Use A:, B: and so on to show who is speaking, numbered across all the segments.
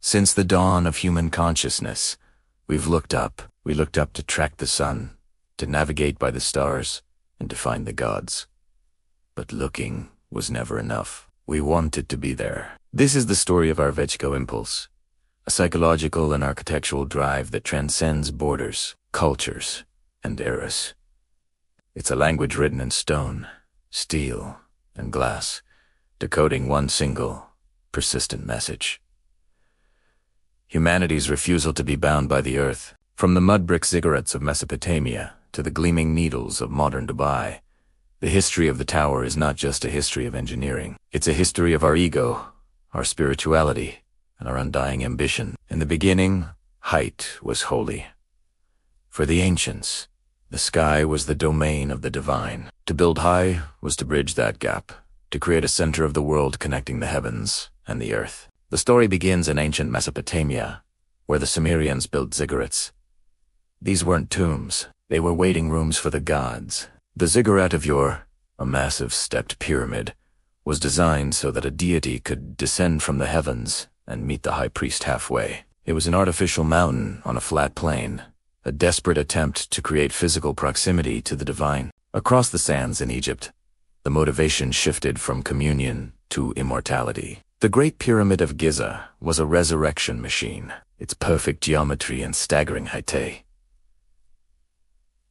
A: Since the dawn of human consciousness, we've looked up. We looked up to track the sun, to navigate by the stars, and to find the gods. But looking was never enough. We wanted to be there. This is the story of our Vechko impulse, a psychological and architectural drive that transcends borders, cultures, and eras. It's a language written in stone, steel, and glass, decoding one single, persistent message. Humanity's refusal to be bound by the earth, from the mud-brick ziggurats of Mesopotamia to the gleaming needles of modern Dubai. The history of the tower is not just a history of engineering. It's a history of our ego, our spirituality, and our undying ambition. In the beginning, height was holy. For the ancients, the sky was the domain of the divine. To build high was to bridge that gap, to create a center of the world connecting the heavens and the earth. The story begins in ancient Mesopotamia, where the Sumerians built ziggurats. These weren't tombs, they were waiting rooms for the gods. The ziggurat of Ur, a massive stepped pyramid, was designed so that a deity could descend from the heavens and meet the high priest halfway. It was an artificial mountain on a flat plain, a desperate attempt to create physical proximity to the divine. Across the sands in Egypt, the motivation shifted from communion to immortality. The Great Pyramid of Giza was a resurrection machine, its perfect geometry and staggering height.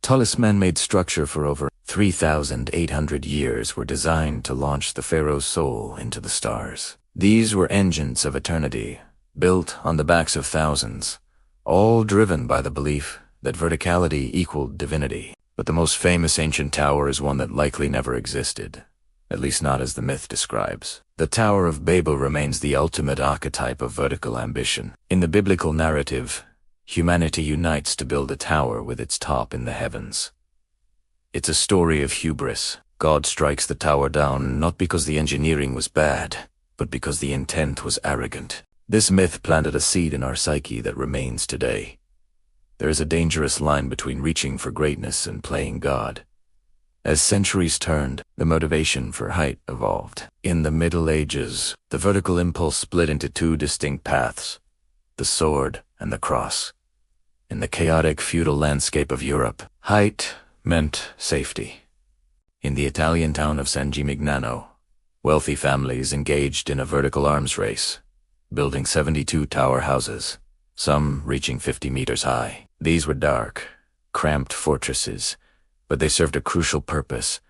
A: Tallest man-made structure for over 3,800 years were designed to launch the pharaoh's soul into the stars. These were engines of eternity, built on the backs of thousands, all driven by the belief that verticality equaled divinity. But the most famous ancient tower is one that likely never existed, at least not as the myth describes. The Tower of Babel remains the ultimate archetype of vertical ambition. In the biblical narrative, humanity unites to build a tower with its top in the heavens. It's a story of hubris. God strikes the tower down not because the engineering was bad, but because the intent was arrogant. This myth planted a seed in our psyche that remains today. There is a dangerous line between reaching for greatness and playing God. As centuries turned, the motivation for height evolved. In the Middle Ages, the vertical impulse split into two distinct paths, the sword and the cross. In the chaotic feudal landscape of Europe, height meant safety. In the Italian town of San Gimignano, wealthy families engaged in a vertical arms race, building 72 tower houses, some reaching 50 meters high. These were dark, cramped fortresses, but they served a crucial purpose.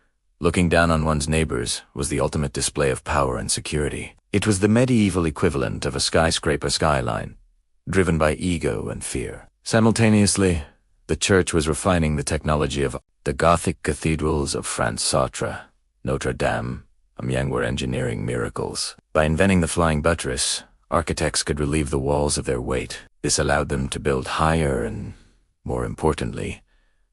A: Looking down on one's neighbors was the ultimate display of power and security. It was the medieval equivalent of a skyscraper skyline, driven by ego and fear. Simultaneously, the church was refining the technology of the Gothic cathedrals of France. Sartre, Notre Dame, Amiens were engineering miracles. By inventing the flying buttress, architects could relieve the walls of their weight. This allowed them to build higher and, more importantly,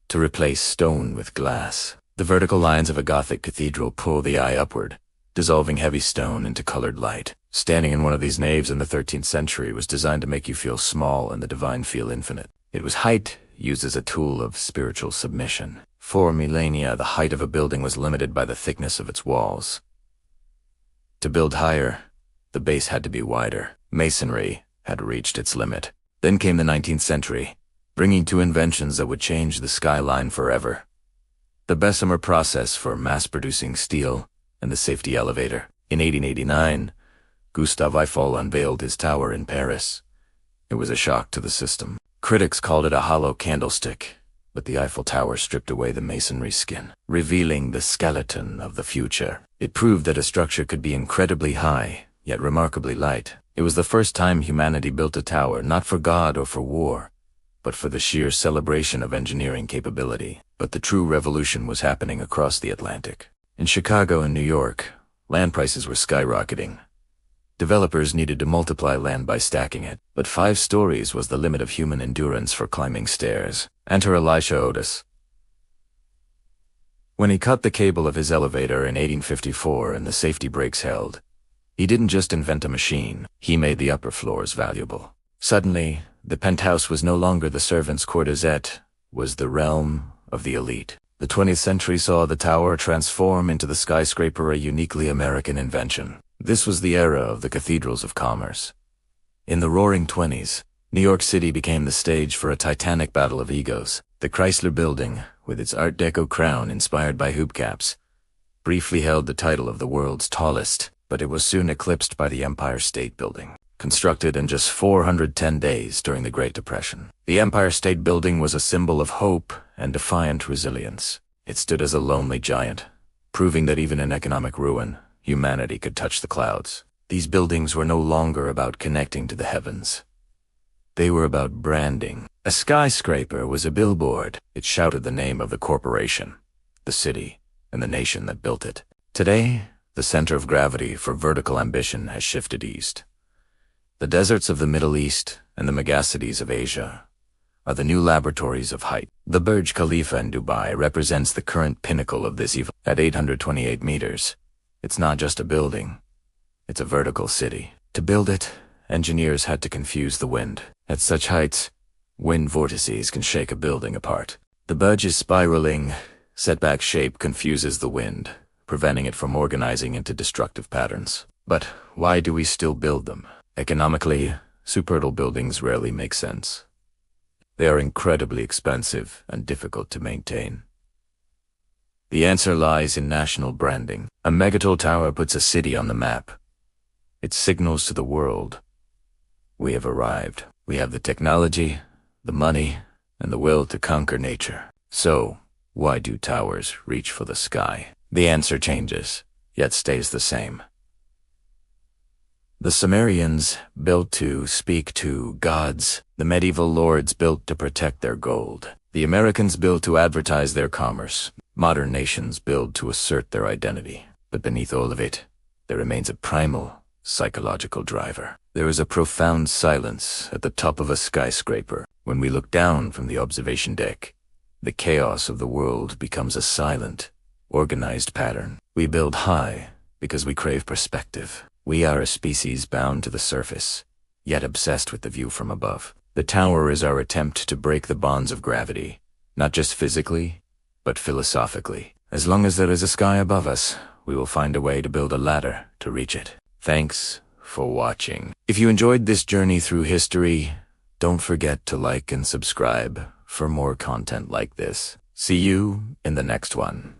A: to replace stone with glass. The vertical lines of a Gothic cathedral pull the eye upward, dissolving heavy stone into colored light. Standing in one of these naves in the 13th century was designed to make you feel small and the divine feel infinite. It was height used as a tool of spiritual submission. For millennia, the height of a building was limited by the thickness of its walls. To build higher, the base had to be wider. Masonry had reached its limit. Then came the 19th century, bringing two inventions that would change the skyline forever: the Bessemer process for mass-producing steel and the safety elevator. In 1889, Gustave Eiffel unveiled his tower in Paris. It was a shock to the system. Critics called it a hollow candlestick, but the Eiffel Tower stripped away the masonry skin, revealing the skeleton of the future. It proved that a structure could be incredibly high, yet remarkably light. It was the first time humanity built a tower not for God or for war, but for the sheer celebration of engineering capability. But the true revolution was happening across the Atlantic. In Chicago and New York, land prices were skyrocketing. Developers needed to multiply land by stacking it, but 5 stories was the limit of human endurance for climbing stairs. Enter Elisha Otis. When he cut the cable of his elevator in 1854 and the safety brakes held, he didn't just invent a machine, he made the upper floors valuable. Suddenly, the penthouse was no longer the servant's courtezette, was the realm of the elite. The 20th century saw the tower transform into the skyscraper, a uniquely American invention. This was the era of the cathedrals of commerce. In the Roaring '20s, New York City became the stage for a titanic battle of egos. The Chrysler Building, with its Art Deco crown inspired by hubcaps, briefly held the title of the world's tallest, but it was soon eclipsed by the Empire State Building, constructed in just 410 days during the Great Depression. The Empire State Building was a symbol of hope and defiant resilience. It stood as a lonely giant, proving that even in economic ruin, humanity could touch the clouds. These buildings were no longer about connecting to the heavens. They were about branding. A skyscraper was a billboard. It shouted the name of the corporation, the city, and the nation that built it. Today, the center of gravity for vertical ambition has shifted east. The deserts of the Middle East and the megacities of Asia are the new laboratories of height. The Burj Khalifa in Dubai represents the current pinnacle of this evil. At 828 meters, it's not just a building, it's a vertical city. To build it, engineers had to confuse the wind. At such heights, wind vortices can shake a building apart. The Burj's spiraling, setback shape confuses the wind, preventing it from organizing into destructive patterns. But why do we still build them? Economically, supertall buildings rarely make sense. They are incredibly expensive and difficult to maintain. The answer lies in national branding. A megatall tower puts a city on the map. It signals to the world, we have arrived. We have the technology, the money, and the will to conquer nature. So, why do towers reach for the sky? The answer changes, yet stays the same. The Sumerians built to speak to gods. The medieval lords built to protect their gold. The Americans built to advertise their commerce. Modern nations build to assert their identity. But beneath all of it, there remains a primal, psychological driver. There is a profound silence at the top of a skyscraper. When we look down from the observation deck, the chaos of the world becomes a silent, organized pattern. We build high because we crave perspective. We are a species bound to the surface, yet obsessed with the view from above. The tower is our attempt to break the bonds of gravity, not just physically, but philosophically. As long as there is a sky above us, we will find a way to build a ladder to reach it. Thanks for watching. If you enjoyed this journey through history, don't forget to like and subscribe for more content like this. See you in the next one.